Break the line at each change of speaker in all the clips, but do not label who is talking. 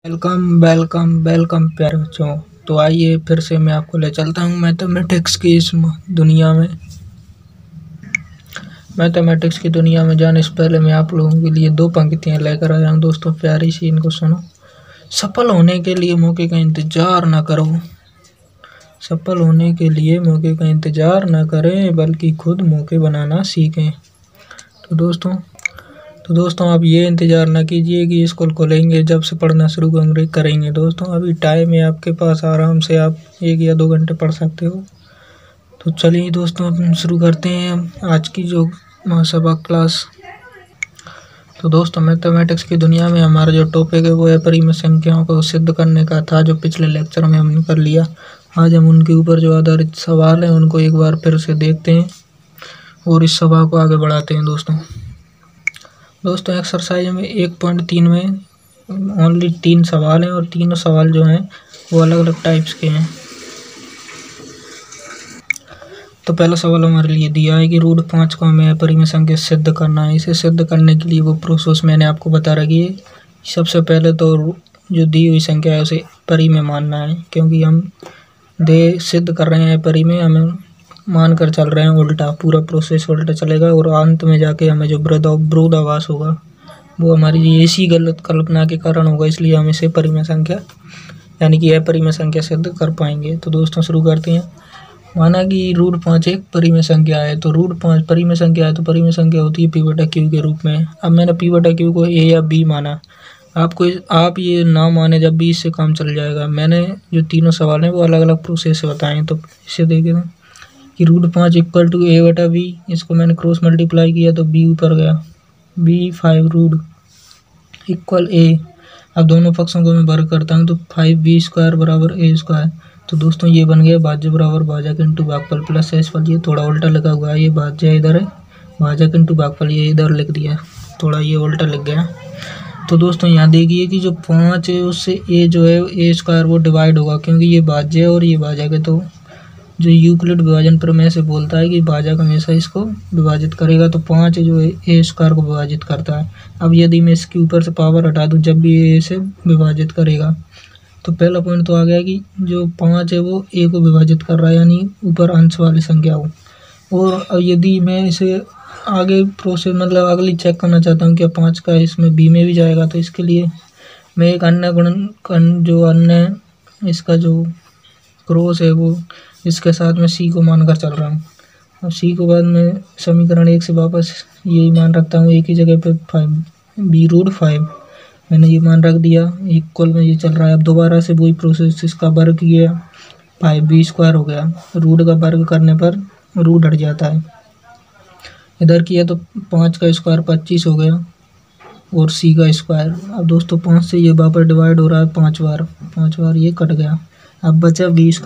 Welcome welcome welcome प्यारे बच्चों। तो आइए फिर से मैं आपको ले चलता हूँ मैथमेटिक्स की इस दुनिया में। मैथमेटिक्स की दुनिया में जाने से पहले मैं आप लोगों के लिए दो पंक्तियाँ लेकर आया हूँ दोस्तों, प्यारी सी, इनको सुनो। सफल होने के लिए मौके का इंतजार न करो, सफल होने के लिए मौके का इंतजार न करें बल्कि खुद मौके बनाना सीखें। तो दोस्तों आप ये इंतज़ार ना कीजिए कि स्कूल खोलेंगे जब से पढ़ना शुरू करेंगे। दोस्तों अभी टाइम है आपके पास, आराम से आप 1 या 2 घंटे पढ़ सकते हो। तो चलिए दोस्तों अपन शुरू करते हैं आज की जो सबक क्लास। तो दोस्तों मैथमेटिक्स की दुनिया में हमारा जो टॉपिक है वो है परिमेय संख्याओं को सिद्ध करने का था, जो पिछले लेक्चर में हमने कर लिया। आज हम उनके ऊपर जो आधारित सवाल हैं उनको एक बार फिर से देखते हैं और इस सवाल को आगे बढ़ाते हैं। दोस्तों एक्सरसाइज में 1.3 में ओनली 3 सवाल हैं और तीनों सवाल जो हैं वो अलग अलग टाइप्स के हैं। तो पहला सवाल हमारे लिए दिया है कि √5 को हमें अपरिमेय संख्या सिद्ध करना है। इसे सिद्ध करने के लिए वो प्रोसेस मैंने आपको बता रखी है। सबसे पहले तो जो दी हुई संख्या है उसे परिमेय मानना है, क्योंकि हम सिद्ध कर रहे हैं परिमेय, हमें मान कर चल रहे हैं उल्टा, पूरा प्रोसेस उल्टा चलेगा और अंत में जाके हमें जो विरोधाभास होगा वो हमारी ऐसी गलत कल्पना के कारण होगा, इसलिए हम इसे परिमेय संख्या यानी कि अपरिमेय संख्या सिद्ध कर पाएंगे। तो दोस्तों शुरू करते हैं। माना कि √5 एक परिमेय संख्या है, तो √5 परिमेय संख्या है तो परिमेय संख्या होती है P/Q के रूप में। अब मैंने P/Q को A या B माना, आप ये ना माने जब भी, इससे काम चल जाएगा। मैंने जो तीनों सवाल हैं वो अलग अलग प्रोसेस से बताएं। तो इसे देखें कि √5 = A/B, इसको मैंने क्रॉस मल्टीप्लाई किया तो B ऊपर गया, B5 √ A। अब दोनों पक्षों को मैं वर्ग करता हूँ तो 5B² = A²। तो दोस्तों ये बन गया भाज्य बराबर भाजक इंटू भागफल प्लस शेषफल। ये थोड़ा उल्टा लिखा हुआ है, ये भाज्य इधर है, भाजक इंटू भागफल ये इधर लिख दिया, थोड़ा ये उल्टा लिख गया। तो दोस्तों यहाँ देखिए कि जो 5 है उससे A जो है A² वो डिवाइड होगा, क्योंकि ये भाज्य है और ये भाजक है। तो जो यूक्लिड विभाजन प्रमेय से बोलता है कि भाजक हमेशा इसको विभाजित करेगा, तो 5 जो है A² को विभाजित करता है। अब यदि मैं इसके ऊपर से पावर हटा दूं जब भी A से विभाजित करेगा, तो पहला पॉइंट तो आ गया कि जो 5 है वो A को विभाजित कर रहा है, यानी ऊपर अंश वाली संख्या हो। और यदि मैं इसे आगे प्रोसेस मतलब अगली चेक करना चाहता हूँ क्या 5 का इसमें B में भी जाएगा, तो इसके लिए मैं एक अन्य जो अन्य इसका जो क्रॉस है वो इसके साथ में C को मानकर चल रहा हूँ। अब C को बाद में समीकरण 1 से वापस यही मान रखता हूँ, एक ही जगह पे 5B√5 मैंने ये मान रख दिया, इक्वल में ये चल रहा है। अब दोबारा से वही प्रोसेस, इसका वर्ग किया 5B² हो गया, रूट का वर्ग करने पर रूट हट जाता है, इधर किया तो 5 का स्क्वायर 25 हो गया और C का स्क्वायर। अब दोस्तों 5 से ये वापस डिवाइड हो रहा है 5 बार, ये कट गया। अब बचा B² =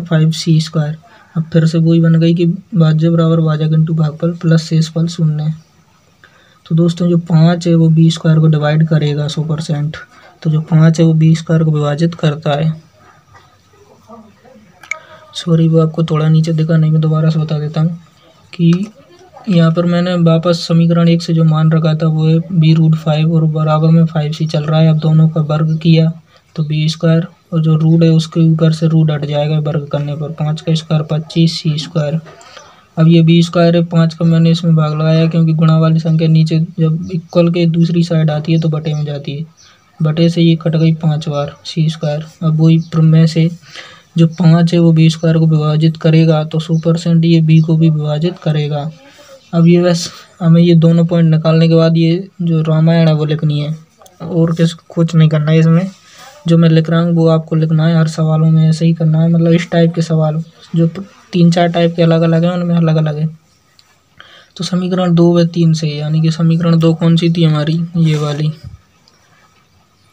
5C²। अब फिर से वही बन गई कि भाज्य बराबर भाजक इंटू भागफल प्लस शेषफल 0। तो दोस्तों जो 5 है वो B² को डिवाइड करेगा 100%, तो जो 5 है वो B² को विभाजित करता है। सॉरी वो आपको थोड़ा नीचे दिखा नहीं, मैं दोबारा से बता देता हूँ कि यहाँ पर मैंने वापस समीकरण 1 से जो मान रखा था वो है B√5 और बराबर में 5C चल रहा है। अब दोनों का वर्ग किया तो B² और जो रूट है उसके ऊपर से रूट हट जाएगा वर्ग करने पर, 5 का स्क्वायर 25 C²। अब ये B² है, 5 का मैंने इसमें भाग लगाया क्योंकि गुणा वाली संख्या नीचे जब इक्वल के दूसरी साइड आती है तो बटे में जाती है, बटे से ये कट गई 5 बार C²। अब वही प्रमेय से जो 5 है वो B² को विभाजित करेगा तो 100% ये B को भी विभाजित करेगा। अब ये बस हमें ये दोनों पॉइंट निकालने के बाद ये जो रामायण है वो लिखनी है, और कुछ नहीं करना है इसमें। जो मैं लिख रहा हूँ वो आपको लिखना है, हर सवालों में ऐसे ही करना है, मतलब इस टाइप के सवाल जो 3-4 टाइप के अलग अलग हैं उनमें अलग अलग है। तो समीकरण 2 व 3 से, यानी कि समीकरण 2 कौन सी थी हमारी, ये वाली,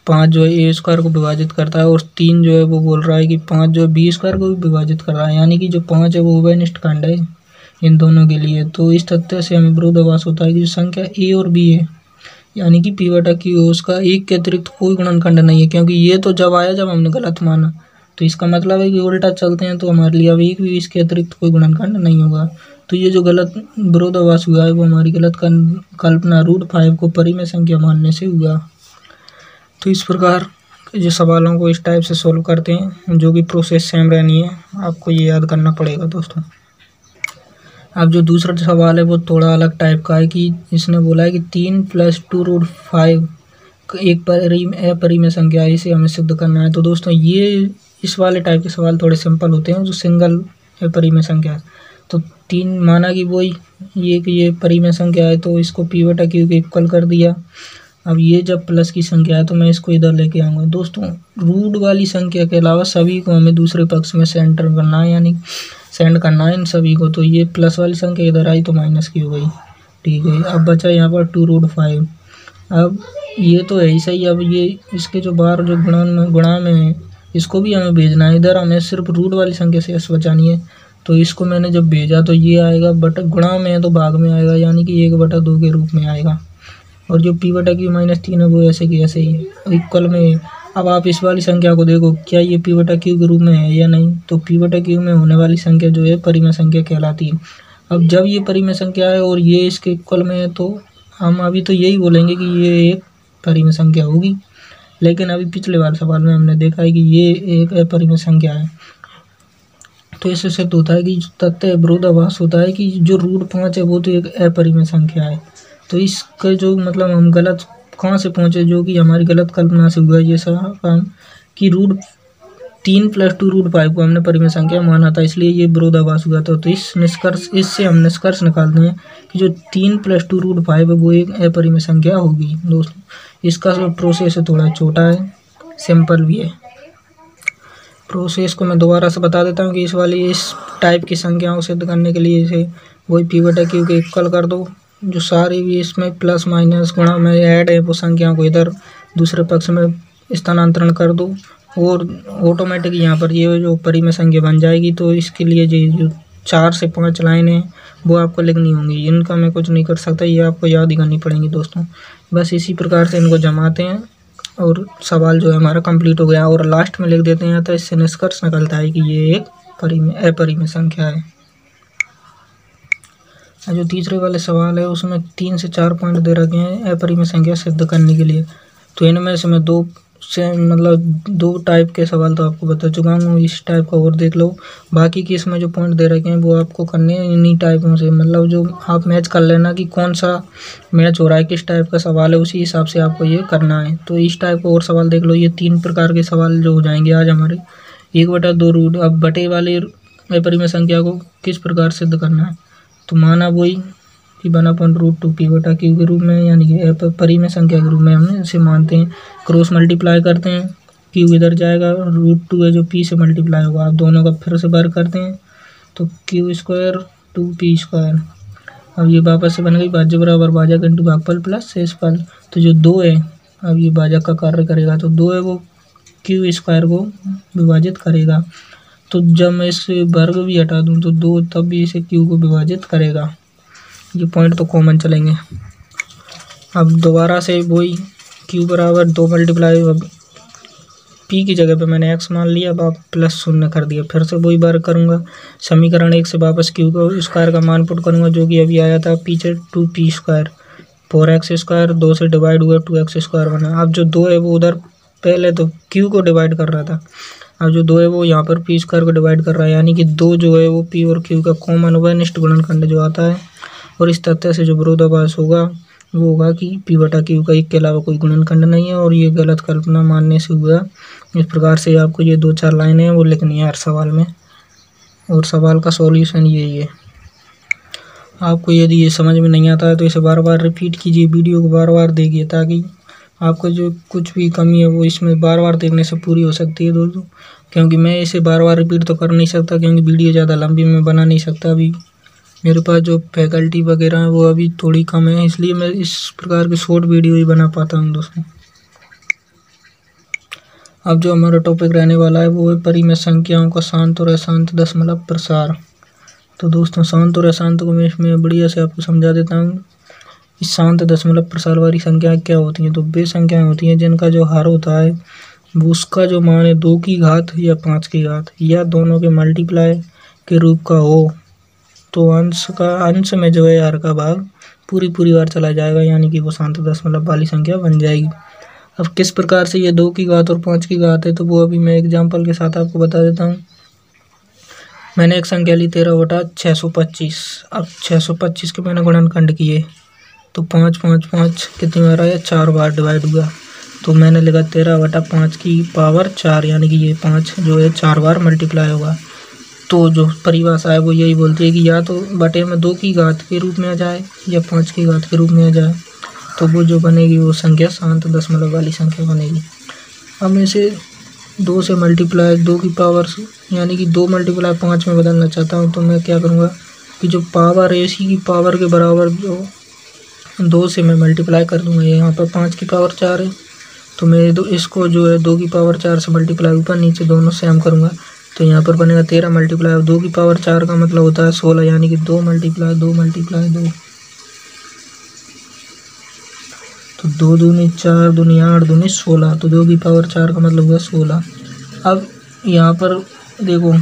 5 जो है A² को विभाजित करता है और 3 जो है वो बोल रहा है कि 5 जो है B² को भी विभाजित कर रहा है, यानी कि जो 5 है वो उभयनिष्ठ खंड है इन दोनों के लिए। तो इस तथ्य से हमें विरोधाभास होता है कि जो संख्या A और B है, यानी कि P/Q उसका एक के अतिरिक्त कोई गुणनखंड नहीं है, क्योंकि ये तो जब आया जब हमने गलत माना, तो इसका मतलब है कि उल्टा चलते हैं तो हमारे लिए अब एक भी इसके अतिरिक्त कोई गुणनखंड नहीं होगा। तो ये जो गलत विरोधाभास हुआ है वो हमारी गलत कल्पना √5 को परिमेय संख्या मानने से हुआ। तो इस प्रकार जो सवालों को इस टाइप से सोल्व करते हैं, जो कि प्रोसेस सेम रहनी है, आपको ये याद करना पड़ेगा दोस्तों। अब जो दूसरा सवाल है वो थोड़ा अलग टाइप का है कि इसने बोला है कि 3 + 2√5 एक अपरिमेय संख्या है, इसे हमें सिद्ध करना है। तो दोस्तों ये इस वाले टाइप के सवाल थोड़े सिंपल होते हैं, जो सिंगल अपरिमेय संख्या है। तो 3 माना कि वही ये परिमेय संख्या है, तो इसको p/q के इक्वल कर दिया। अब ये जब प्लस की संख्या है तो मैं इसको इधर लेके आऊँगा। दोस्तों रूट वाली संख्या के अलावा सभी को हमें दूसरे पक्ष में सेंटर करना है, यानी सेंड करना है इन सभी को। तो ये प्लस वाली संख्या इधर आई तो माइनस की हो गई, ठीक है। अब बचा यहाँ पर 2√5। अब ये तो है ही सही। अब ये इसके जो बाहर जो गुणा में है, इसको भी हमें भेजना है इधर। हमें सिर्फ रूट वाली संख्या से एस बचानी है। तो इसको मैंने जब भेजा तो ये आएगा, बट गुणा में है तो भाग में आएगा, यानी कि 1/2 के रूप में आएगा। और जो p/q - 3 है वो ऐसे की ऐसे ही इक्वल में। अब आप इस वाली संख्या को देखो, क्या ये p/q के रूप में है या नहीं। तो p/q में होने वाली संख्या जो है परिमेय संख्या कहलाती है। अब जब ये परिमेय संख्या है और ये इसके इक्वल में है, तो हम अभी तो यही बोलेंगे कि ये एक परिमेय संख्या होगी। लेकिन अभी पिछले वाले सवाल में हमने देखा है कि ये एक अपरिमेय संख्या है। तो इससे सिद्ध होता है कि तथ्य विरोधाभास होता है कि जो √5 है वो तो एक अपरिमेय संख्या है। तो इसका जो मतलब हम गलत कहाँ से पहुँचे, जो कि हमारी गलत कल्पना से हुआ ये सब काम कि 3 + 2√5 को हमने परिमेय संख्या माना था, इसलिए ये विरोधाभास हुआ था। तो इससे हम निष्कर्ष निकालते हैं कि जो 3 + 2√5 है वो एक अपरिमेय संख्या होगी। दोस्तों इसका जो प्रोसेस है थोड़ा छोटा है, सिंपल भी है। प्रोसेस को मैं दोबारा से बता देता हूँ कि इस टाइप की संख्याओं को सिद्ध करने के लिए इसे वही p/q के इक्वल कर दो। जो सारी भी इसमें प्लस माइनस गुणा में ऐड है वो संख्याओं को इधर दूसरे पक्ष में स्थानांतरण कर दो, और ऑटोमेटिक यहाँ पर ये जो परिमेय संख्या बन जाएगी। तो इसके लिए जो 4 से 5 लाइन है वो आपको लिखनी होंगी। इनका मैं कुछ नहीं कर सकता, ये आपको याद ही करनी पड़ेंगी दोस्तों। बस इसी प्रकार से इनको जमाते हैं और सवाल जो है हमारा कंप्लीट हो गया। और लास्ट में लिख देते हैं, तो इससे निष्कर्ष निकलता है कि ये एक अपरिमेय संख्या है। जो तीसरे वाले सवाल है उसमें 3 से 4 पॉइंट दे रखे हैं अपरिमेय संख्या सिद्ध करने के लिए। तो इनमें से मैं दो टाइप के सवाल तो आपको बता चुका हूँ, इस टाइप का और देख लो। बाकी की इसमें जो पॉइंट दे रखे हैं वो आपको करने हैं इन्हीं टाइपों से, मतलब जो आप मैच कर लेना कि कौन सा मैच हो रहा है, किस टाइप का सवाल है, उसी हिसाब से आपको ये करना है। तो इस टाइप का और सवाल देख लो। ये 3 प्रकार के सवाल जो हो जाएंगे आज हमारे। 1/2 अब बटे वाले अपरिमेय संख्या को किस प्रकार सिद्ध करना है। तो माना वही कि 1/√2 p/q के रूप में, यानी कि परिमेय संख्या के रूप में हमने इसे मानते हैं। क्रॉस मल्टीप्लाई करते हैं, q इधर जाएगा, √2 है जो p से मल्टीप्लाई होगा। आप दोनों का फिर से वर्ग करते हैं तो q² 2p²। अब ये वापस से बन गई भाज्य बराबर भाजक इंटू भागफल प्लस शेषफल। तो जो 2 है, अब ये भाजक का कार्य करेगा, तो 2 है वो q² को विभाजित करेगा। तो जब मैं इसे वर्ग भी हटा दूँ तो 2 तब भी इसे q को विभाजित करेगा। ये पॉइंट तो कॉमन चलेंगे। अब दोबारा से वही q बराबर 2 मल्टीप्लाई, अब p की जगह पे मैंने x मान लिया, अब आप +0 कर दिया। फिर से वही वर्ग करूँगा, समीकरण 1 से वापस q को स्क्वायर का मान पुट करूँगा, जो कि अभी आया था पीछे 2p², 4x², 2 से डिवाइड हुआ 2x² बना। अब जो 2 है वो उधर पहले तो q को डिवाइड कर रहा था, अब जो 2 है वो यहाँ पर p² को डिवाइड कर रहा है, यानी कि 2 जो है वो p और q का कॉमन हुआ, निष्ठ गुणनखंड जो आता है। और इस तथ्य से जो विरोधाभास होगा वो होगा कि p/q का एक के अलावा कोई गुणनखंड नहीं है, और ये गलत कल्पना मानने से हुआ। इस प्रकार से आपको ये 2-4 लाइनें वो लिखनी है हर सवाल में, और सवाल का सॉल्यूशन यही है। आपको यदि ये समझ में नहीं आता है तो इसे बार बार रिपीट कीजिए, वीडियो को बार बार देखिए, ताकि आपको जो कुछ भी कमी है वो इसमें बार बार देखने से पूरी हो सकती है दोस्तों। क्योंकि मैं इसे बार बार रिपीट तो कर नहीं सकता, क्योंकि वीडियो ज़्यादा लंबी मैं बना नहीं सकता। अभी मेरे पास जो फैकल्टी वगैरह है वो अभी थोड़ी कम है, इसलिए मैं इस प्रकार की शॉर्ट वीडियो ही बना पाता हूँ दोस्तों। अब जो हमारा टॉपिक रहने वाला है वो है परिमेय संख्याओं का शांत और अशांत दशमलव प्रसार। तो दोस्तों शांत और अशांत को मैं इसमें बढ़िया से आपको समझा देता हूँ। इस शांत दशमलव प्रसार वाली संख्याएँ क्या होती हैं। तो वे संख्याएँ होती हैं जिनका जो हर होता है वो उसका जो मान है 2 की घात या 5 की घात या दोनों के मल्टीप्लाई के रूप का हो। तो अंश में जो है हर का भाग पूरी बार चला जाएगा, यानी कि वो शांत दशमलव वाली संख्या बन जाएगी। अब किस प्रकार से ये 2 की घात और 5 की घात है तो वो अभी मैं एग्जाम्पल के साथ आपको बता देता हूँ। मैंने एक संख्या ली 13/625। अब 625 के मैंने गुणनखंड किए तो 5 5 5 कितनी बार आया, 4 बार डिवाइड हुआ। तो मैंने लिखा 13/5 की पावर 4, यानी कि ये 5 जो है 4 बार मल्टीप्लाई होगा। तो जो परिभाषा है वो यही बोलती है कि या तो बटे में 2 की घात के रूप में आ जाए या 5 की घात के रूप में आ जाए, तो वो जो बनेगी वो संख्या शांत दशमलव वाली संख्या बनेगी। अब मैं इसे 2 से मल्टीप्लाई 2 की पावर यानी कि 2 मल्टीप्लाई 5 में बदलना चाहता हूँ, तो मैं क्या करूँगा कि जो पावर है इसी की पावर के बराबर जो 2 से मैं मल्टीप्लाई कर दूँगा। यहाँ पर 5 की पावर 4 है तो मैं इसको जो है 2 की पावर 4 से मल्टीप्लाई ऊपर नीचे दोनों सेम करूँगा, तो यहाँ पर बनेगा 13 मल्टीप्लाई 2 की पावर 4 का मतलब होता है 16, यानी कि 2 मल्टीप्लाई 2 मल्टीप्लाई 2, तो 2 दूनी 4 दूनी 8 दूनी 16, तो 2 की पावर 4 का मतलब हुआ 16। अब यहाँ पर देखो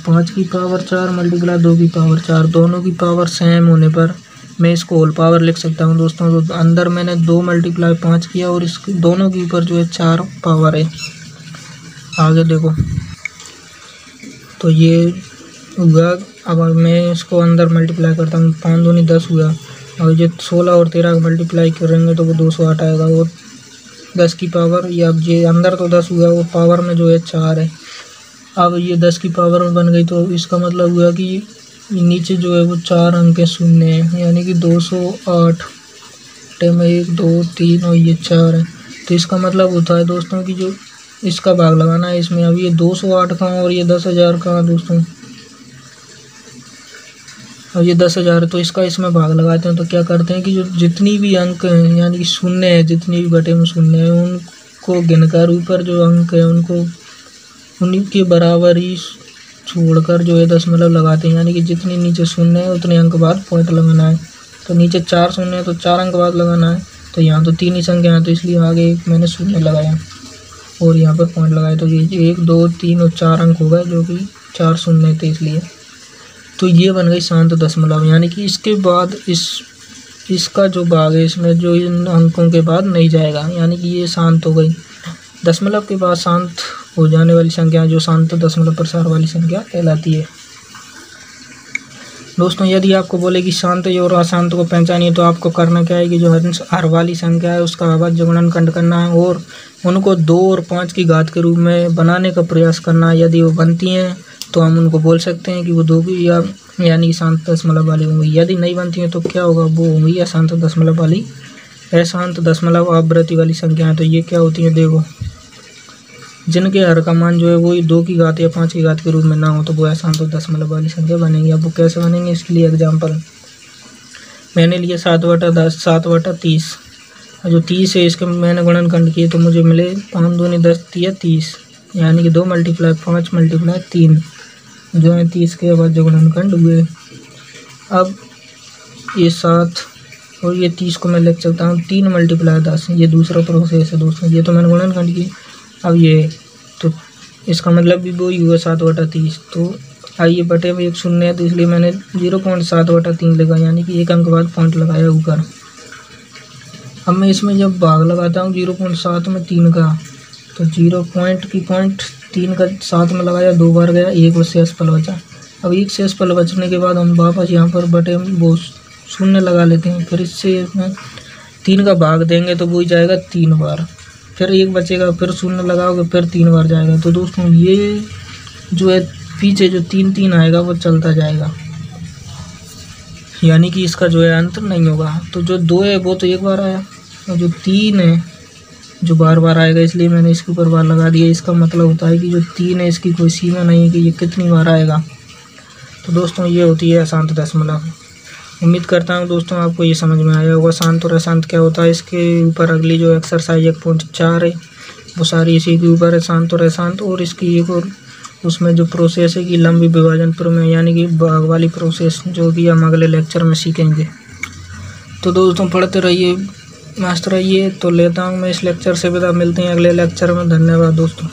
5 की पावर 4 मल्टीप्लाई 2 की पावर 4, दोनों की पावर सेम होने पर मैं इसको होल पावर लिख सकता हूँ दोस्तों। तो अंदर मैंने 2 मल्टीप्लाई 5 किया और इसके दोनों के ऊपर जो है 4 पावर है। आगे देखो तो ये हुआ। अब मैं इसको अंदर मल्टीप्लाई करता हूँ, 5 दूनी 10 हुआ। और ये 16 और 13 का मल्टीप्लाई करेंगे तो वो 208 आएगा। और 10 की पावर ये, अब ये अंदर तो 10 हुआ और पावर में जो है 4 है। अब ये 10 की पावर में बन गई तो इसका मतलब हुआ कि नीचे जो है वो 4 अंक शून्य है, यानी कि 208 में 1 2 3 और ये 4 है। तो इसका मतलब होता है दोस्तों कि जो इसका भाग लगाना है इसमें। अब ये 208 कहाँ और ये 10,000 कहाँ दोस्तों, और ये 10,000 तो इसका इसमें भाग लगाते हैं। तो क्या करते हैं कि जो जितनी भी अंक हैं यानी कि शून्य है, जितनी भी बटे में शून्य है उनको गिनकर ऊपर जो अंक है उनको उन्हीं के बराबर ही छोड़कर जो है दशमलव लगाते हैं, यानी कि जितनी नीचे शून्य है उतने अंक बाद पॉइंट लगाना है। तो नीचे 4 शून्य है तो 4 अंक बाद लगाना है। तो यहाँ तो 3 ही संख्या है तो इसलिए आगे मैंने शून्य लगाया और यहाँ पर पॉइंट लगाया। तो ये 1 2 3 और 4 अंक हो गए जो कि 4 शून्य थे इसलिए। तो ये बन गई शांत दशमलव, यानी कि इसके बाद इसका जो भाग है इसमें जो इन अंकों के बाद नहीं जाएगा, यानी कि ये शांत हो गई। दशमलव के बाद शांत हो जाने वाली संख्या जो शांत दशमलव प्रसार वाली संख्या कहलाती है। दोस्तों यदि आपको बोले कि शांत और अशांत को पहचानिए तो आपको करना क्या है कि जो हर वाली संख्या है उसका अभाज्य गुणनखंड करना है और उनको 2 और 5 की घात के रूप में बनाने का प्रयास करना है। यदि वो बनती हैं तो हम उनको बोल सकते हैं कि वो 2 की यानी शांत दशमलव वाली होंगी। यदि नहीं बनती हैं तो क्या होगा, वो होंगी अशांत दशमलव वाली, अशांत दशमलव आवृत्ति वाली संख्या। तो ये क्या होती है देखो, जिनके हर का मान जो है वो 2 की घात या 5 की घात के रूप में ना हो तो वो अशांत दशमलव वाली संख्या बनेगी। अब वो कैसे बनेंगे इसके लिए एग्जाम्पल मैंने लिया 7/10 7/30। जो 30 है इसके मैंने गुणनखंड किए तो मुझे मिले 5 दूनी 10 या 30, यानी कि 2 मल्टीप्लाई 5 मल्टीप्लाई 3 जो है 30 के बाद जो गुणनखंड हुए। अब ये 7 और ये 30 को मैं लिख सकता हूँ 3 मल्टीप्लाई 10, ये दूसरा प्रोसेस है दोस्तों। ये तो मैंने गुणनखंड की। अब ये तो इसका मतलब भी वही हुआ 7/30। तो आइए बटे में एक शून्य है तो इसलिए मैंने 0.7/3 लिखा, यानी कि 1 अंक बाद पॉइंट लगाया ऊपर। अब मैं इसमें जब भाग लगाता हूँ 0.7 में 3 का तो 0.3 का 7 में लगाया 2 बार गया, 1 शेष पल बचा। अब 1 शेष पल बचने के बाद हम वापस यहाँ पर बटे वो शून्य लगा लेते हैं, फिर इससे 3 का भाग देंगे तो वो ही जाएगा 3 बार, फिर 1 बचेगा, फिर शून्य लगाओगे फिर 3 बार जाएगा। तो दोस्तों ये जो है पीछे जो 3 3 आएगा वो चलता जाएगा, यानी कि इसका जो है अंत नहीं होगा। तो जो 2 है वो तो 1 बार आया और जो 3 है जो बार बार आएगा, इसलिए मैंने इसके ऊपर बार लगा दिया। इसका मतलब होता है कि जो 3 है इसकी कोई सीमा नहीं है कि ये कितनी बार आएगा। तो दोस्तों ये होती है अशांत दशमलव। उम्मीद करता हूँ दोस्तों आपको ये समझ में आया होगा शांत और अशांत क्या होता है। इसके ऊपर अगली जो एक्सरसाइज 1.4 है वो सारी इसी के ऊपर है, शांत और अशांत। और इसकी एक और उसमें जो प्रोसेस है कि लंबी विभाजन प्रमेय यानी कि भाग वाली प्रोसेस, जो कि हम अगले लेक्चर में सीखेंगे। तो दोस्तों पढ़ते रहिए, मस्त रहिए। तो लेता हूँ मैं इस लेक्चर से विदा, मिलते हैं अगले लेक्चर में। धन्यवाद दोस्तों।